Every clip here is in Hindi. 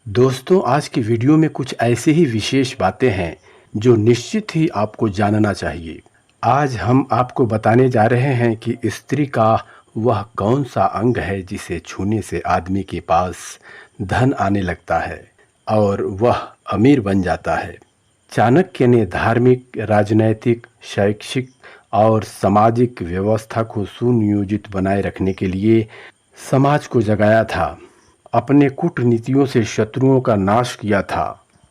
दोस्तों, आज की वीडियो में कुछ ऐसे ही विशेष बातें हैं जो निश्चित ही आपको जानना चाहिए। आज हम आपको बताने जा रहे हैं कि स्त्री का वह कौन सा अंग है जिसे छूने से आदमी के पास धन आने लगता है और वह अमीर बन जाता है। चाणक्य ने धार्मिक, राजनैतिक, शैक्षिक और सामाजिक व्यवस्था को सुनियोजित बनाए रखने के लिए समाज को जगाया था। अपने कूटनीतियों से शत्रुओं का नाश किया था।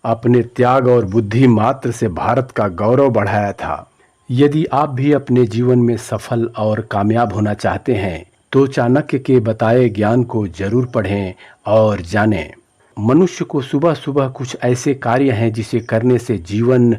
अपने त्याग और बुद्धि मात्र से भारत का गौरव बढ़ाया था। यदि आप भी अपने जीवन में सफल और कामयाब होना चाहते हैं तो चाणक्य के बताए ज्ञान को जरूर पढ़ें और जानें। मनुष्य को सुबह सुबह कुछ ऐसे कार्य हैं जिसे करने से जीवन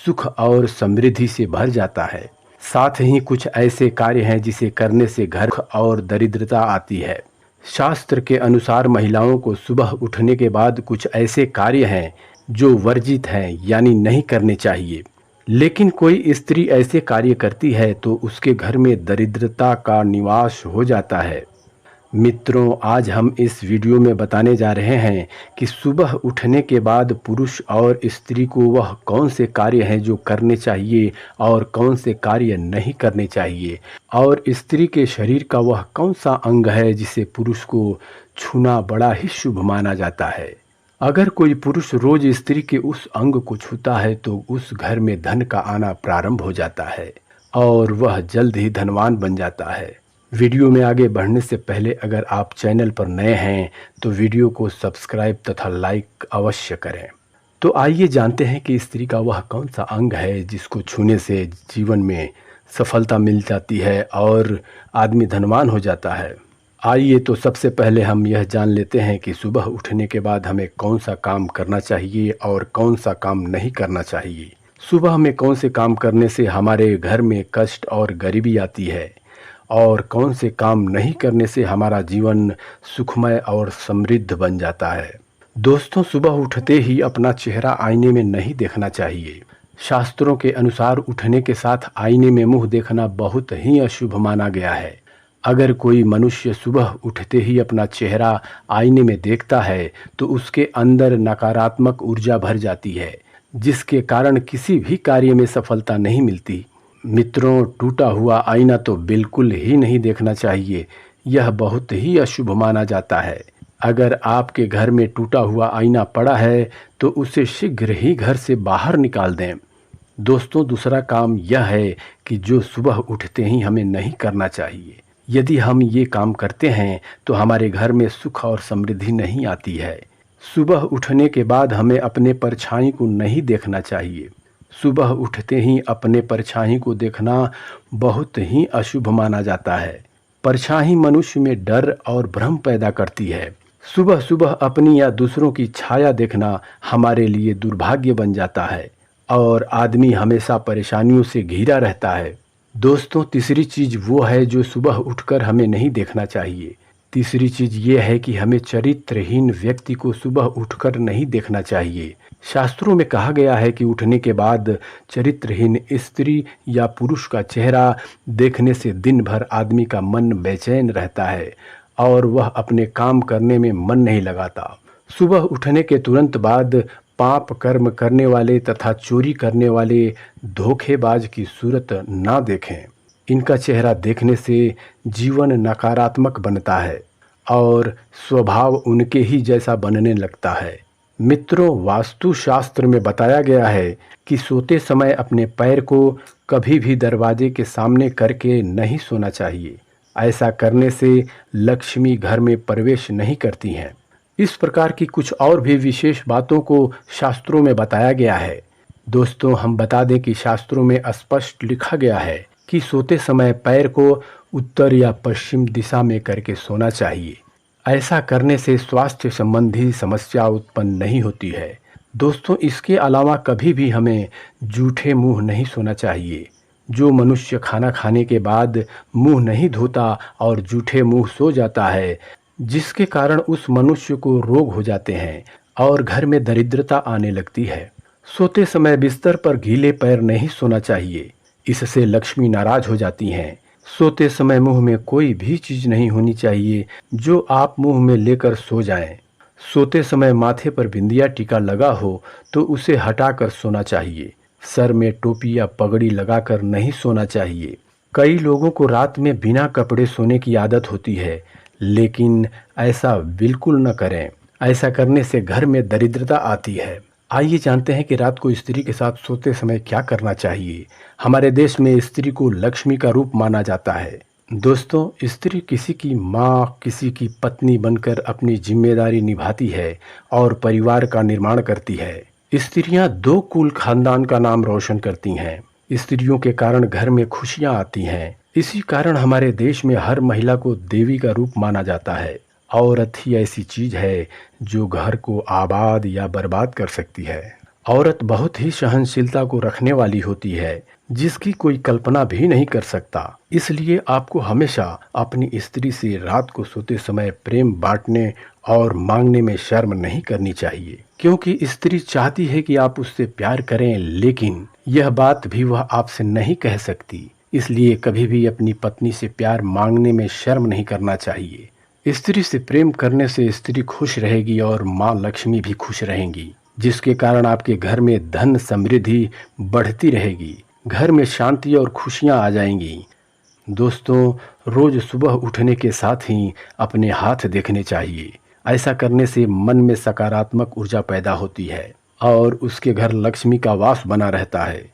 सुख और समृद्धि से भर जाता है। साथ ही कुछ ऐसे कार्य हैं जिसे करने से घर और दरिद्रता आती है। शास्त्र के अनुसार महिलाओं को सुबह उठने के बाद कुछ ऐसे कार्य हैं जो वर्जित हैं, यानी नहीं करने चाहिए। लेकिन कोई स्त्री ऐसे कार्य करती है तो उसके घर में दरिद्रता का निवास हो जाता है। मित्रों, आज हम इस वीडियो में बताने जा रहे हैं कि सुबह उठने के बाद पुरुष और स्त्री को वह कौन से कार्य हैं जो करने चाहिए और कौन से कार्य नहीं करने चाहिए, और स्त्री के शरीर का वह कौन सा अंग है जिसे पुरुष को छूना बड़ा ही शुभ माना जाता है। अगर कोई पुरुष रोज स्त्री के उस अंग को छूता है तो उस घर में धन का आना प्रारंभ हो जाता है और वह जल्द ही धनवान बन जाता है। वीडियो में आगे बढ़ने से पहले अगर आप चैनल पर नए हैं तो वीडियो को सब्सक्राइब तथा लाइक अवश्य करें। तो आइए जानते हैं कि स्त्री का वह कौन सा अंग है जिसको छूने से जीवन में सफलता मिल जाती है और आदमी धनवान हो जाता है। आइए तो सबसे पहले हम यह जान लेते हैं कि सुबह उठने के बाद हमें कौन सा काम करना चाहिए और कौन सा काम नहीं करना चाहिए। सुबह में कौन से काम करने से हमारे घर में कष्ट और गरीबी आती है और कौन से काम नहीं करने से हमारा जीवन सुखमय और समृद्ध बन जाता है। दोस्तों, सुबह उठते ही अपना चेहरा आईने में नहीं देखना चाहिए। शास्त्रों के अनुसार उठने के साथ आईने में मुंह देखना बहुत ही अशुभ माना गया है। अगर कोई मनुष्य सुबह उठते ही अपना चेहरा आईने में देखता है तो उसके अंदर नकारात्मक ऊर्जा भर जाती है, जिसके कारण किसी भी कार्य में सफलता नहीं मिलती। मित्रों, टूटा हुआ आईना तो बिल्कुल ही नहीं देखना चाहिए। यह बहुत ही अशुभ माना जाता है। अगर आपके घर में टूटा हुआ आईना पड़ा है तो उसे शीघ्र ही घर से बाहर निकाल दें। दोस्तों, दूसरा काम यह है कि जो सुबह उठते ही हमें नहीं करना चाहिए। यदि हम ये काम करते हैं तो हमारे घर में सुख और समृद्धि नहीं आती है। सुबह उठने के बाद हमें अपने परछाई को नहीं देखना चाहिए। सुबह उठते ही अपने परछाई को देखना बहुत ही अशुभ माना जाता है। परछाई मनुष्य में डर और भ्रम पैदा करती है। सुबह सुबह अपनी या दूसरों की छाया देखना हमारे लिए दुर्भाग्य बन जाता है और आदमी हमेशा परेशानियों से घिरा रहता है। दोस्तों, तीसरी चीज वो है जो सुबह उठकर हमें नहीं देखना चाहिए। तीसरी चीज ये है कि हमें चरित्रहीन व्यक्ति को सुबह उठकर नहीं देखना चाहिए। शास्त्रों में कहा गया है कि उठने के बाद चरित्रहीन स्त्री या पुरुष का चेहरा देखने से दिन भर आदमी का मन बेचैन रहता है और वह अपने काम करने में मन नहीं लगाता। सुबह उठने के तुरंत बाद पाप कर्म करने वाले तथा चोरी करने वाले धोखेबाज की सूरत ना देखें। इनका चेहरा देखने से जीवन नकारात्मक बनता है और स्वभाव उनके ही जैसा बनने लगता है। मित्रों, वास्तुशास्त्र में बताया गया है कि सोते समय अपने पैर को कभी भी दरवाजे के सामने करके नहीं सोना चाहिए। ऐसा करने से लक्ष्मी घर में प्रवेश नहीं करती हैं। इस प्रकार की कुछ और भी विशेष बातों को शास्त्रों में बताया गया है। दोस्तों, हम बता दें कि शास्त्रों में स्पष्ट लिखा गया है कि सोते समय पैर को उत्तर या पश्चिम दिशा में करके सोना चाहिए। ऐसा करने से स्वास्थ्य संबंधी समस्या उत्पन्न नहीं होती है। दोस्तों, इसके अलावा कभी भी हमें जूठे मुंह नहीं सोना चाहिए। जो मनुष्य खाना खाने के बाद मुंह नहीं धोता और जूठे मुंह सो जाता है, जिसके कारण उस मनुष्य को रोग हो जाते हैं और घर में दरिद्रता आने लगती है। सोते समय बिस्तर पर गीले पैर नहीं सोना चाहिए, इससे लक्ष्मी नाराज हो जाती हैं। सोते समय मुंह में कोई भी चीज नहीं होनी चाहिए जो आप मुंह में लेकर सो जाएं। सोते समय माथे पर बिंदिया टीका लगा हो तो उसे हटाकर सोना चाहिए। सर में टोपी या पगड़ी लगाकर नहीं सोना चाहिए। कई लोगों को रात में बिना कपड़े सोने की आदत होती है, लेकिन ऐसा बिल्कुल न करें। ऐसा करने से घर में दरिद्रता आती है। आइए जानते हैं कि रात को स्त्री के साथ सोते समय क्या करना चाहिए। हमारे देश में स्त्री को लक्ष्मी का रूप माना जाता है। दोस्तों, स्त्री किसी की माँ, किसी की पत्नी बनकर अपनी जिम्मेदारी निभाती है और परिवार का निर्माण करती है। स्त्रियां दो कुल खानदान का नाम रोशन करती हैं। स्त्रियों के कारण घर में खुशियां आती हैं। इसी कारण हमारे देश में हर महिला को देवी का रूप माना जाता है। औरत ही ऐसी चीज है जो घर को आबाद या बर्बाद कर सकती है। औरत बहुत ही सहनशीलता को रखने वाली होती है, जिसकी कोई कल्पना भी नहीं कर सकता। इसलिए आपको हमेशा अपनी स्त्री से रात को सोते समय प्रेम बांटने और मांगने में शर्म नहीं करनी चाहिए, क्योंकि स्त्री चाहती है कि आप उससे प्यार करें, लेकिन यह बात भी वह आपसे नहीं कह सकती। इसलिए कभी भी अपनी पत्नी से प्यार मांगने में शर्म नहीं करना चाहिए। स्त्री से प्रेम करने से स्त्री खुश रहेगी और माँ लक्ष्मी भी खुश रहेंगी, जिसके कारण आपके घर में धन समृद्धि बढ़ती रहेगी। घर में शांति और खुशियां आ जाएंगी। दोस्तों, रोज सुबह उठने के साथ ही अपने हाथ देखने चाहिए। ऐसा करने से मन में सकारात्मक ऊर्जा पैदा होती है और उसके घर लक्ष्मी का वास बना रहता है।